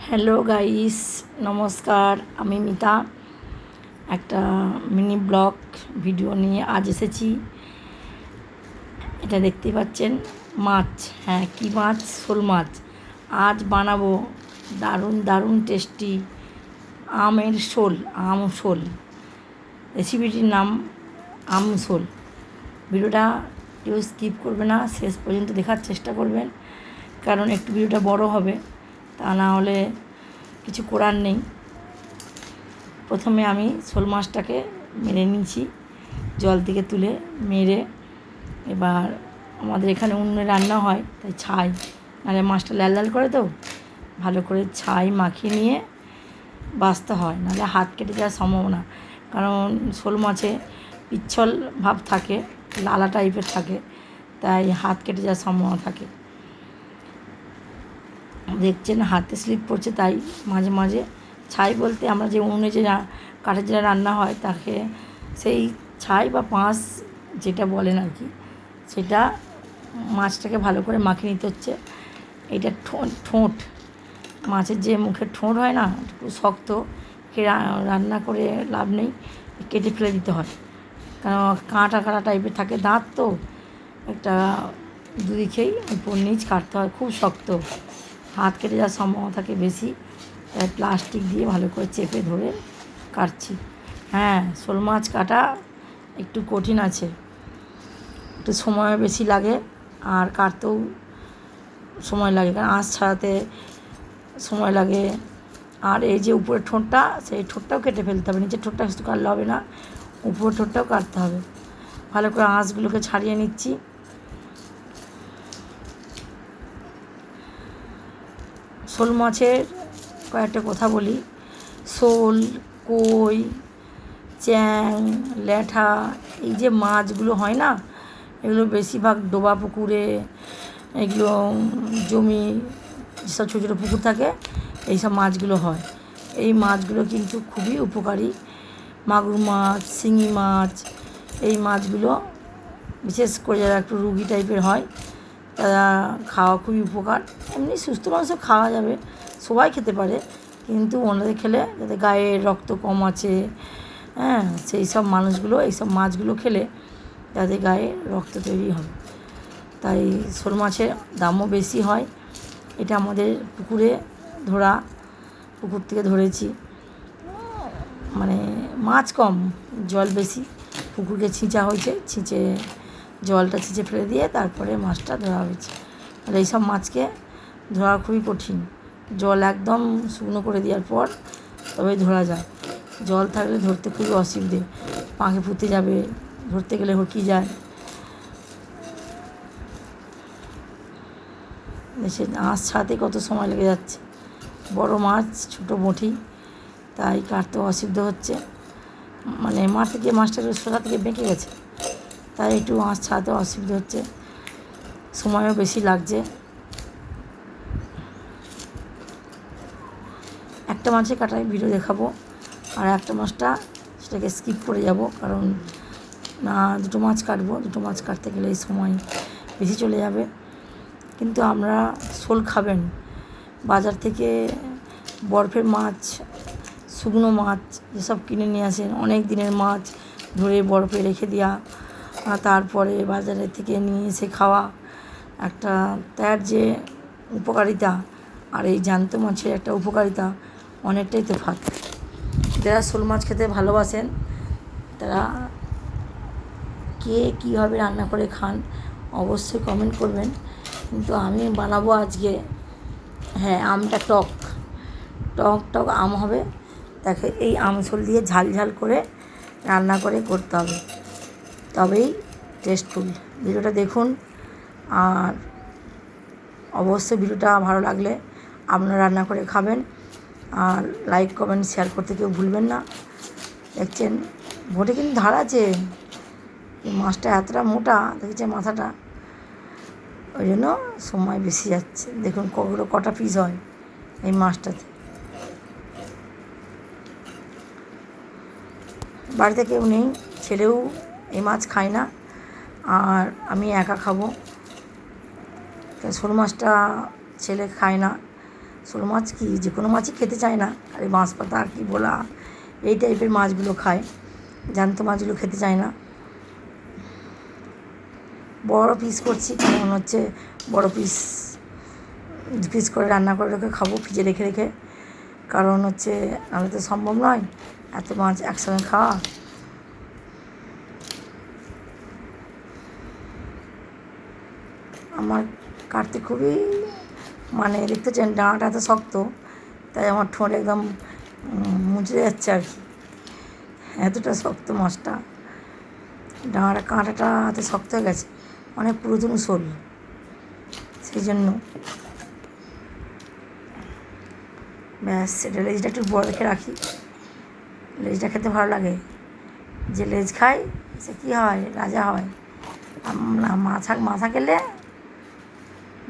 Hello guys, নমস্কার। আমি মিতা একটা মিনি ব্লগ ভিডিও নিয়ে আজ এসেছি। এটা দেখতে পাচ্ছেন মাছ, হ্যাঁ কী মাছ? শোল মাছ। আজ বানাবো দারুণ দারুণ টেস্টি আমের শোল, আম শোল। রেসিপিটির নাম আম শোল। ভিডিওটা কেউ স্কিপ করবে না, শেষ পর্যন্ত দেখার চেষ্টা করবেন, কারণ একটু ভিডিওটা বড় হবে, তা না হলে কিছু করার নেই। প্রথমে আমি শোল মাছটাকে মেরে নিয়েছি, জল থেকে তুলে মেরে। এবার আমাদের এখানে উনুনে রান্না হয়, তাই ছাই, নাহলে মাছটা লাল লাল করে, তো ভালো করে ছাই মাখিয়ে নিয়ে বাছতে হয়, নাহলে হাত কেটে যাওয়ার সম্ভাবনা। কারণ শোল মাছে পিচ্ছল ভাব থাকে, লালা টাইপের থাকে, তাই হাত কেটে যাওয়ার সম্ভাবনা থাকে। দেখছেন হাতে স্লিপ পড়ছে, তাই মাঝে মাঝে ছাই বলতে আমরা যে উনুনে যে কাঠের যে রান্না হয় তাকে সেই ছাই বা পাঁশ যেটা বলেন আর কি, সেটা মাছটাকে ভালো করে মাখিয়ে নিতে হচ্ছে। এটা ঠোঁট, মাছের যে মুখের ঠোঁট হয় না, একটু শক্ত, রান্না করে লাভ নেই, কেটে ফেলে দিতে হয়। কারণ কাঁটা কাঁটা টাইপের থাকে দাঁত, তো একটা দুদিকেই উপর নিচ কাটতে হয়, খুব শক্ত, হাত কেটে যাওয়ার সম্ভাবনা থাকে বেশি, তাই প্লাস্টিক দিয়ে ভালো করে চেপে ধরে কাটছি। হ্যাঁ, শোল মাছ কাটা একটু কঠিন আছে, একটু সময় বেশি লাগে, আর কাটতেও সময় লাগে, কারণ আঁশ ছাড়াতে সময় লাগে। আর এই যে উপরের ঠোঁটটা, সেই ঠোঁটটাও কেটে ফেলতে হবে, নিচের ঠোঁটটা শুধু কাটলে হবে না, উপরের ঠোঁটটাও কাটতে হবে। ভালো করে আঁশগুলোকে ছাড়িয়ে নিচ্ছি। শোল মাছের কয়েকটা কথা বলি। শোল, কই, চ্যাং, ল্যাঠা, এই যে মাছগুলো হয় না, এগুলো বেশিরভাগ ডোবা পুকুরে, এগুলো জমি যেসব ছোটো ছোটো পুকুর থাকে, এইসব মাছগুলো হয়। এই মাছগুলো কিন্তু খুবই উপকারী। মাগুর মাছ, শিঙি মাছ, এই মাছগুলো বিশেষ করে যারা একটু রুগী টাইপের হয়, তারা খাওয়া খুবই উপকার। এমনি সুস্থ মানুষও খাওয়া যাবে, সবাই খেতে পারে, কিন্তু ওনাদের খেলে যাদের গায়ে রক্ত কম আছে, হ্যাঁ, সেই সব মানুষগুলো এইসব মাছগুলো খেলে তাদের গায়ে রক্ত তৈরি হবে। তাই শোল মাছের দামও বেশি হয়। এটা আমাদের পুকুরে ধরা, পুকুর থেকে ধরেছি, মানে মাছ কম, জল বেশি, পুকুরকে ছিঁচা হয়েছে, ছিঁচে জলটা ছিঁচে ফেলে দিয়ে তারপরে মাছটা ধরা হয়েছে। আর এইসব মাছকে ধরা খুবই কঠিন, জল একদম শুকনো করে দেওয়ার পর তবে ধরা যায়। জল থাকলে ধরতে খুবই অসুবিধে, পাখি ফুটে যাবে, ধরতে গেলে হকি যায়। সে আঁশ ছাড়াতে কত সময় লেগে যাচ্ছে, বড় মাছ ছোটো বঁটি, তাই কাটতে অসুবিধা হচ্ছে। মানে মারতে গিয়ে মাছটাকে সোজা থেকে বেঁকে গেছে, তাই একটু আঁশ ছাড়াতে অসুবিধা হচ্ছে, সময়ও বেশি লাগছে। একটা মাছের কাটায় ভিডিও দেখাবো, আর একটা মাছটা সেটাকে স্কিপ করে যাব, কারণ না দুটো মাছ কাটবো, দুটো মাছ কাটতে গেলে এই সময় বেশি চলে যাবে। কিন্তু আমরা শোল খাবেন, বাজার থেকে বরফের মাছ, শুকনো মাছ যেসব কিনে নিয়ে আসেন, অনেক দিনের মাছ ধরে বরফে রেখে দেওয়া, তারপরে বাজারে থেকে নিয়ে এসে খাওয়া, একটা তার যে উপকারিতা আর এই জ্যান্ত মাছের একটা উপকারিতা অনেকটাই তফাৎ। যারা শোল মাছ খেতে ভালোবাসেন তারা কে কীভাবে রান্না করে খান অবশ্যই কমেন্ট করবেন। কিন্তু আমি বানাবো আজকে, হ্যাঁ, আমটা টক টক টক আম হবে, তাকে এই আমঝোল দিয়ে ঝাল ঝাল করে রান্না করে করতে হবে, তবেই টেস্টফুল। ভিডিওটা দেখুন, আর অবশ্যই ভিডিওটা ভালো লাগলে আপনারা রান্না করে খাবেন, আর লাইক কমেন্ট শেয়ার করতে কেউ ভুলবেন না। দেখছেন ভোটে কিন্তু ধার আছে, মাছটা এতটা মোটা দেখছে মাথাটা, ওই জন্য সময় বেশি যাচ্ছে। দেখুন কটা পিস হয় এই মাছটাতে। বাড়িতে কেউ নেই, ছেলেও এই মাছ খায় না, আর আমি একা খাবো। শোল মাছটা ছেলে খায় না, শোল মাছ কি যে কোনো মাছই খেতে চায় না, আর এই বাঁশ পাতা কি ভোলা এই টাইপের মাছগুলো খায়, জ্যান্ত মাছগুলো খেতে চায় না। বড় পিস করছি কারণ হচ্ছে বড় পিস পিস করে রান্না করে রেখে খাবো ফ্রিজে রেখে রেখে, কারণ হচ্ছে নাহলে তো সম্ভব নয় এত মাছ একসঙ্গে খাওয়া। আমার কাটতে খুবই মানে দেখতে চান ডাঁটা এত শক্ত, তাই আমার ঠোঁট একদম মুচড়ে যাচ্ছে আর কি, এতটা শক্ত মাছটা, ডাঁটা কাঁটাটা এত শক্ত হয়ে গেছে, অনেক পুরাতন শোল, সেই জন্য। ব্যাস সেটা লেজটা একটু বড় রেখে রাখি, লেজটা খেতে ভালো লাগে, যে লেজ খায় সে কী হয় রাজা হয়, না মাথা খেলে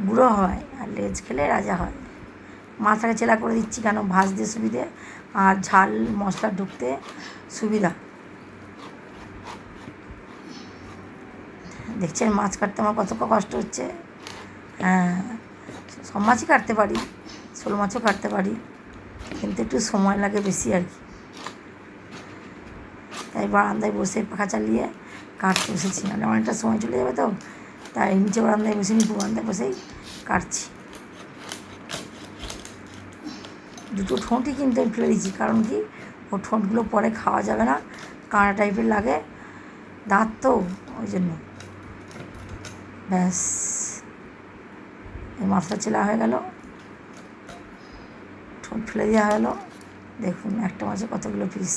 বুড়ো হয় আর লেজ খেলে রাজা হয়। মাথাকে চেলা করে দিচ্ছি কেন, ভাজতে সুবিধে আর ঝাল মশলা ঢুকতে সুবিধা। দেখছেন মাছ কাটতে আমার কত কষ্ট হচ্ছে। হ্যাঁ, সব মাছই কাটতে পারি, শোল মাছও কাটতে পারি, কিন্তু একটু সময় লাগে বেশি আর কি। তাই বারান্দায় বসে পাখা চালিয়ে কাটতে বসেছি, মানে অনেকটা সময় চলে যাবে তো, তাই নিচে বারান্দায় বসে নি, বারান্দায় বসেই কাটছি। দুটো ঠোঁটই কিন্তু আমি ফেলে দিচ্ছি, কারণ কি ও ঠোঁটগুলো পরে খাওয়া যাবে না, কাঁটা টাইপের লাগে, দাঁত তো ওই জন্য। ব্যাস এই মাছটা চেলা হয়ে গেল, ঠোঁট ফেলে দেওয়া হয়ে গেলো। দেখুন একটা মাছে কতগুলো পিস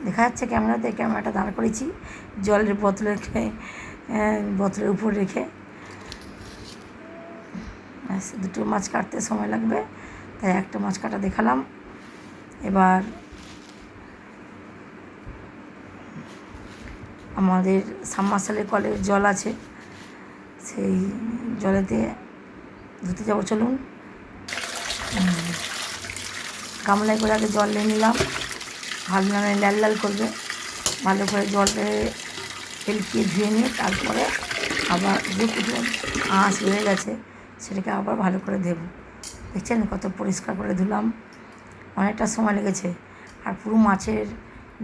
দেখা যাচ্ছে ক্যামেরাতে, ক্যামেরাটা দাঁড় করেছি জলের বোতলের উপর রেখে। দুটো মাছ কাটতে সময় লাগবে, তাই একটা মাছ কাটা দেখালাম। এবার আমাদের সাবমার্সিবলের কলের জল আছে, সেই জলেতে ধুতে যাবো, চলুন। গামলায় করে আগে জল নিয়ে নিলাম, ভালো মানে লাল লাল করবে, ভালো করে জলটা এলকিয়ে ধুয়ে নিয়ে তারপরে আবার যেটুকু আঁশ রয়ে গেছে সেটাকে আবার ভালো করে দেবো। দেখছেন কত পরিষ্কার করে ধুলাম, অনেকটা সময় লেগেছে। আর পুরো মাছের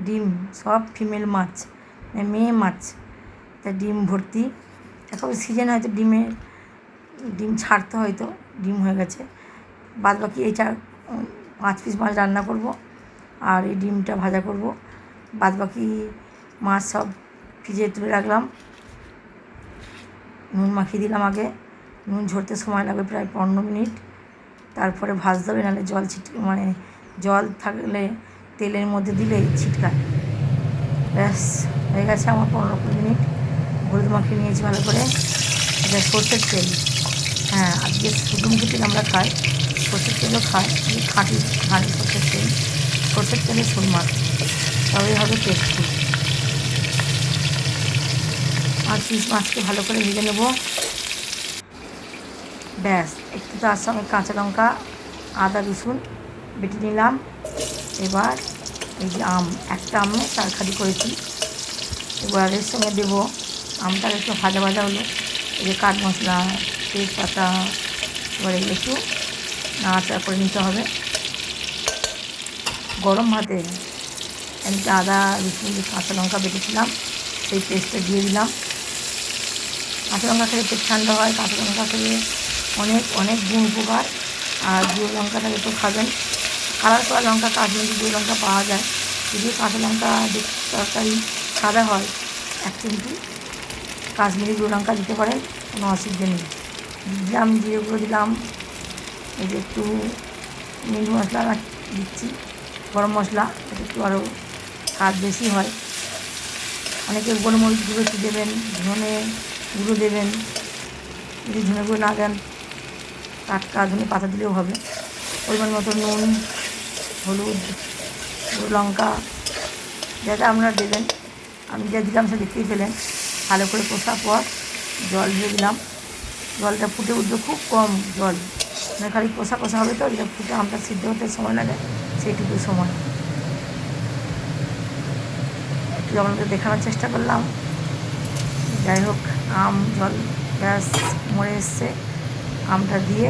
ডিম, সব ফিমেল মাছ, মেয়ে মাছ, তা ডিম ভর্তি। এখন সিজন হয়তো ডিম ছাড়তে হয়তো ডিম হয়ে গেছে, বাদ বাকি এইটা 5 পিস মাছ রান্না করব আর এই ডিমটা ভাজা করব, বাদ বাকি মাছ সব ফ্রিজে তুলে রাখলাম। নুন মাখিয়ে দিলাম আগে, নুন ঝরতে সময় লাগবে প্রায় 15 মিনিট, তারপরে ভাজতে হবে, নাহলে জল থাকলে তেলের মধ্যে দিলে ছিটকায়। ব্যাস হয়ে গেছে আমার 15-20 মিনিট। হলুদ মাখিয়ে নিয়েছি ভালো করে, এটা সর্ষের তেল। হ্যাঁ, আজকে সূর্যমুখী তেল আমরা খাই, সর্ষের তেলও খাই, খাঁটি সর্ষের তেল, সর্ষের তেলে শোল মাছ, তবেই হবে টেস্টি। আর পিস মাছকে ভালো করে ভেজে নেব। ব্যাস একটু তার সঙ্গে কাঁচা লঙ্কা, আদা রসুন বেটে নিলাম। এবার এই যে একটা আমে তরকারি করেছি, এবার এর সঙ্গে দেবো, আমটা একটু ভাজা ভাজা হলো, এই যে কাঠ মশলা, তেজপাতা, এবার এগুলো একটু নাড়াচাড়া করে নিতে হবে। গরম ভাতে আমি আদা রসুন কাঁচা লঙ্কা বেটেছিলাম সেই পেস্টটা দিয়ে দিলাম। কাঁচা লঙ্কা খেলে পেট ঠান্ডা হয়, কাঁচা লঙ্কা খেলে অনেক অনেক গুণ উপকার। আর গুঁড়ো লঙ্কাটা একটু খাবেন, কালার করা লঙ্কা কাশ্মীরি গুঁড়ো লঙ্কা পাওয়া যায়, যদি কাঁচা লঙ্কা তরকারি সাদা হয় 1 চিমটি কাশ্মীরি গুঁড়ো লঙ্কা দিতে পারেন, কোনো অসুবিধা নেই। দিলাম জিরে গুঁড়ো দিলাম, এই যে একটু মিট মশলা দিচ্ছি, গরম মশলা, এটা একটু আরও স্বাদ বেশি হয়। অনেকে গোলমরিচ গুঁড়ো একটু দেবেন, ধনে গুঁড়ো দেবেন, যদি ধনে গুঁড়ো না দেন টাটকা ধনে পাতা দিলেও হবে। পরিমাণ মতো নুন, হলুদ, গুঁড়ো লঙ্কা যেটা আপনারা দেবেন, আমি যা দিলাম সে দেখতেই পেলেন। ভালো করে কষার পর জল দিয়ে দিলাম, জলটা ফুটে উঠবে, খুব কম জল, মানে খালি কষা কষা হবে তো, যেটা ফুটে আমটা সিদ্ধ হতে সময় লাগে সেইটুকু সময়। একটু আপনাদের দেখানোর চেষ্টা করলাম। যাই হোক, জল ব্যাস মরে এসছে, আমটা দিয়ে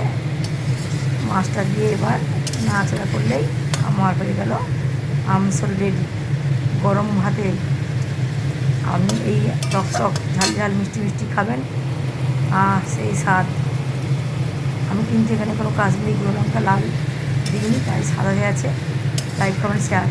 মাছটা দিয়ে এবার নাড়াচাড়া করলেই আমার হয়ে গেল আমসল রেডি। গরম ভাতে আপনি এই টক টক ঝাল ঝাল মিষ্টি মিষ্টি খাবেন, আর সেই স্বাদ। আমি কিন্তু এখানে কোনো কাশ্মীরি গুঁড়ো লঙ্কা লাল দিইনি, তাই সাদা হয়ে আছে। Like comment share.